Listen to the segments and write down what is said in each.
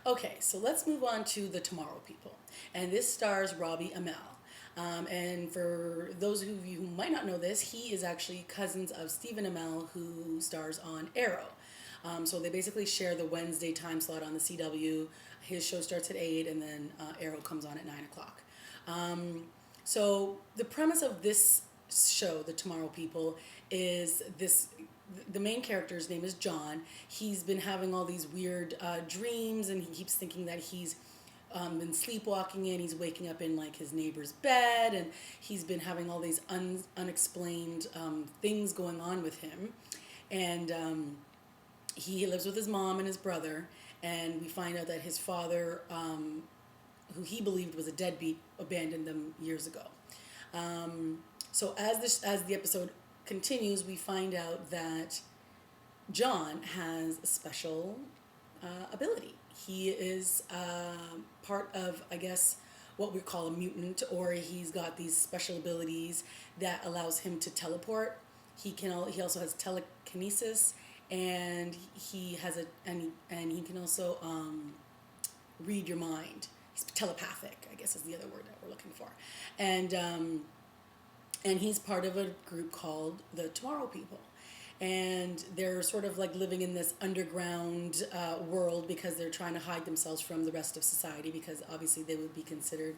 Okay, so let's move on to The Tomorrow People. And this stars Robbie Amell. And for those of you who might not know this, he is actually cousins of Stephen Amell, who stars on Arrow. So they basically share the Wednesday time slot on the CW. His show starts at 8, and then Arrow comes on at 9 o'clock. So the premise of this show, The Tomorrow People, is this. The main character's name is John. He's been having all these weird dreams, and he keeps thinking that he's been sleepwalking in. He's waking up in like his neighbor's bed, and he's been having all these unexplained things going on with him. And he lives with his mom and his brother, and we find out that his father, who he believed was a deadbeat, abandoned them years ago. So as the episode continues, we find out that John has a special ability. He is part of, I guess, what we call a mutant, or he's got these special abilities that allows him to teleport. He also has telekinesis, and he has and he can also read your mind. He's telepathic, I guess is the other word that we're looking for, and he's part of a group called the Tomorrow People. And they're sort of like living in this underground world because they're trying to hide themselves from the rest of society, because obviously they would be considered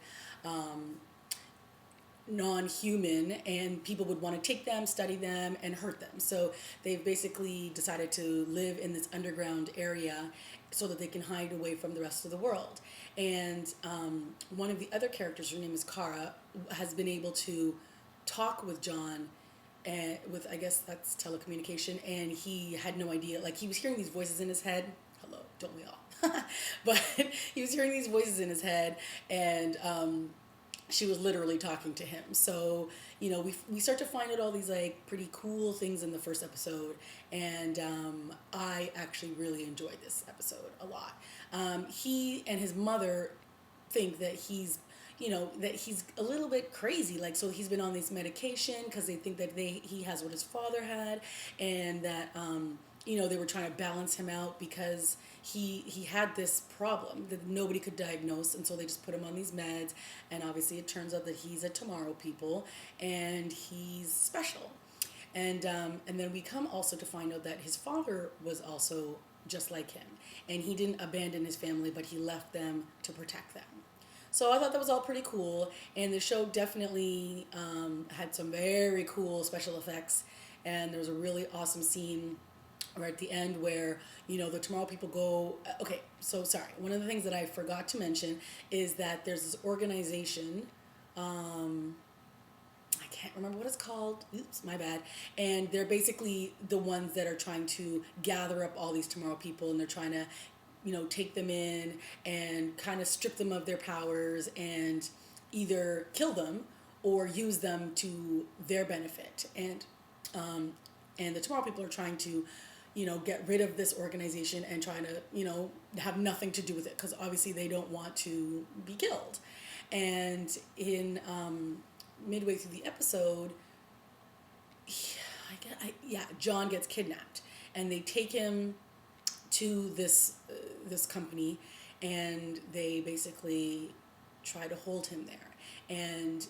non-human, and people would want to take them, study them, and hurt them. So they've basically decided to live in this underground area so that they can hide away from the rest of the world. And one of the other characters, her name is Kara, has been able to talk with John, and with, I guess that's telecommunication, and he had no idea. Like, he was hearing these voices in his head. Hello, don't we all? But he was hearing these voices in his head, and she was literally talking to him. So, we start to find out all these like pretty cool things in the first episode, and I actually really enjoyed this episode a lot. He and his mother think that that he's a little bit crazy. Like, so he's been on this medication because they think that he has what his father had, and that they were trying to balance him out because he had this problem that nobody could diagnose, and so they just put him on these meds. And obviously it turns out that he's a Tomorrow People, and he's special. And then we come also to find out that his father was also just like him, and he didn't abandon his family, but he left them to protect them. So I thought that was all pretty cool, and the show definitely had some very cool special effects, and there was a really awesome scene right at the end where the Tomorrow People go. Okay, so sorry. One of the things that I forgot to mention is that there's this organization. I can't remember what it's called. Oops, my bad. And they're basically the ones that are trying to gather up all these Tomorrow People, and they're trying to take them in and kind of strip them of their powers and either kill them or use them to their benefit. And the Tomorrow People are trying to, get rid of this organization and trying to, have nothing to do with it, because obviously they don't want to be killed. And in midway through the episode, John gets kidnapped, and they take him to this company, and they basically try to hold him there. And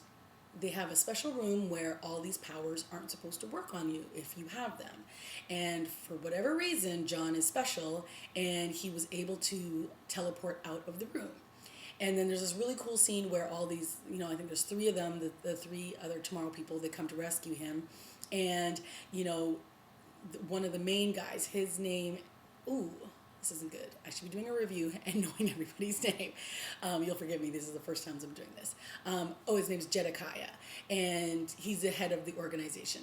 they have a special room where all these powers aren't supposed to work on you if you have them. And for whatever reason, John is special, and he was able to teleport out of the room. And then there's this really cool scene where all these, I think there's three of them, the three other Tomorrow People, they come to rescue him. And, one of the main guys, his name, ooh, this isn't good. I should be doing a review and knowing everybody's name. You'll forgive me, this is the first time I'm doing this. His name's Jedediah, and he's the head of the organization.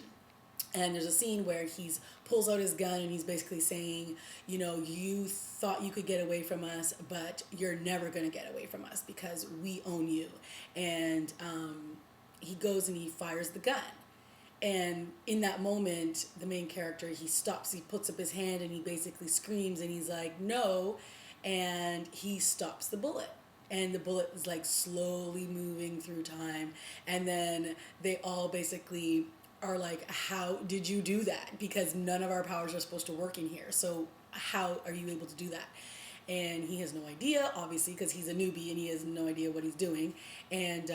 And there's a scene where he pulls out his gun, and he's basically saying, you thought you could get away from us, but you're never going to get away from us because we own you. And he goes and he fires the gun. And in that moment, the main character, he stops, he puts up his hand, and he basically screams, and he's like, no, and he stops the bullet. And the bullet is like slowly moving through time. And then they all basically are like, how did you do that? Because none of our powers are supposed to work in here. So how are you able to do that? and he has no idea, obviously, because he's a newbie and he has no idea what he's doing. And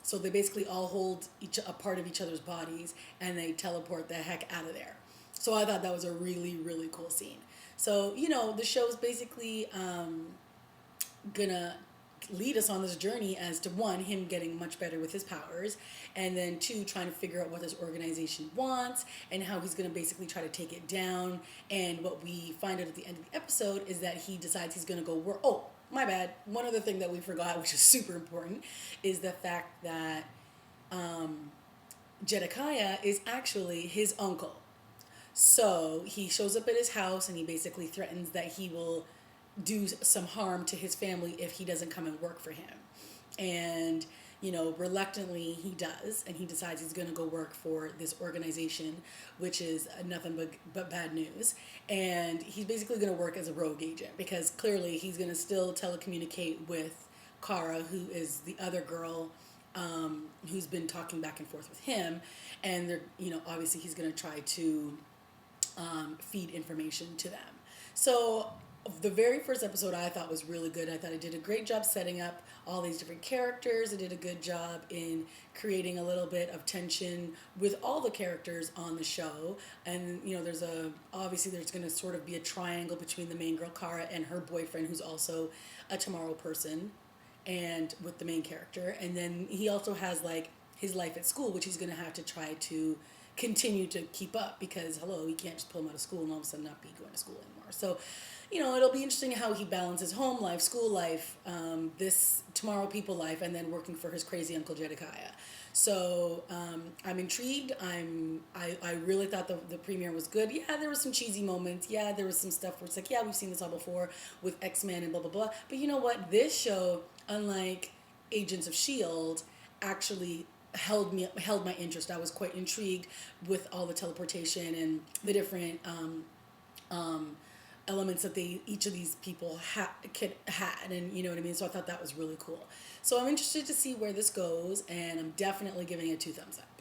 so they basically all hold a part of each other's bodies, and they teleport the heck out of there. So I thought that was a really, really cool scene. So, the show's basically gonna lead us on this journey as to, one, him getting much better with his powers, and then two, trying to figure out what this organization wants and how he's gonna basically try to take it down. And what we find out at the end of the episode is that he decides he's gonna go work. Oh, my bad. One other thing that we forgot, which is super important, is the fact that Jedekiah is actually his uncle. So he shows up at his house and he basically threatens that he will do some harm to his family if he doesn't come and work for him. And, reluctantly he does, and he decides he's going to go work for this organization, which is nothing but bad news. And he's basically going to work as a rogue agent because clearly he's going to still telecommunicate with Kara, who is the other girl who's been talking back and forth with him. And they're, obviously he's going to try to feed information to them. So the very first episode I thought was really good. I thought it did a great job setting up all these different characters. It did a good job in creating a little bit of tension with all the characters on the show. And, obviously there's going to sort of be a triangle between the main girl, Kara, and her boyfriend, who's also a Tomorrow person, and with the main character. And then he also has, his life at school, which he's going to have to try to continue to keep up because, hello, he can't just pull him out of school and all of a sudden not be going to school anymore. So, it'll be interesting how he balances home life, school life, this Tomorrow people life, and then working for his crazy uncle Jedekiah. So I'm intrigued. I really thought the premiere was good. Yeah, there were some cheesy moments. Yeah, there was some stuff where it's like, yeah, we've seen this all before with X-Men and blah, blah, blah. But you know what? This show, unlike Agents of S.H.I.E.L.D., actually held my interest. I was quite intrigued with all the teleportation and the different elements that each of these people had, and you know what I mean. So I thought that was really cool. So I'm interested to see where this goes, and I'm definitely giving it 2 thumbs up.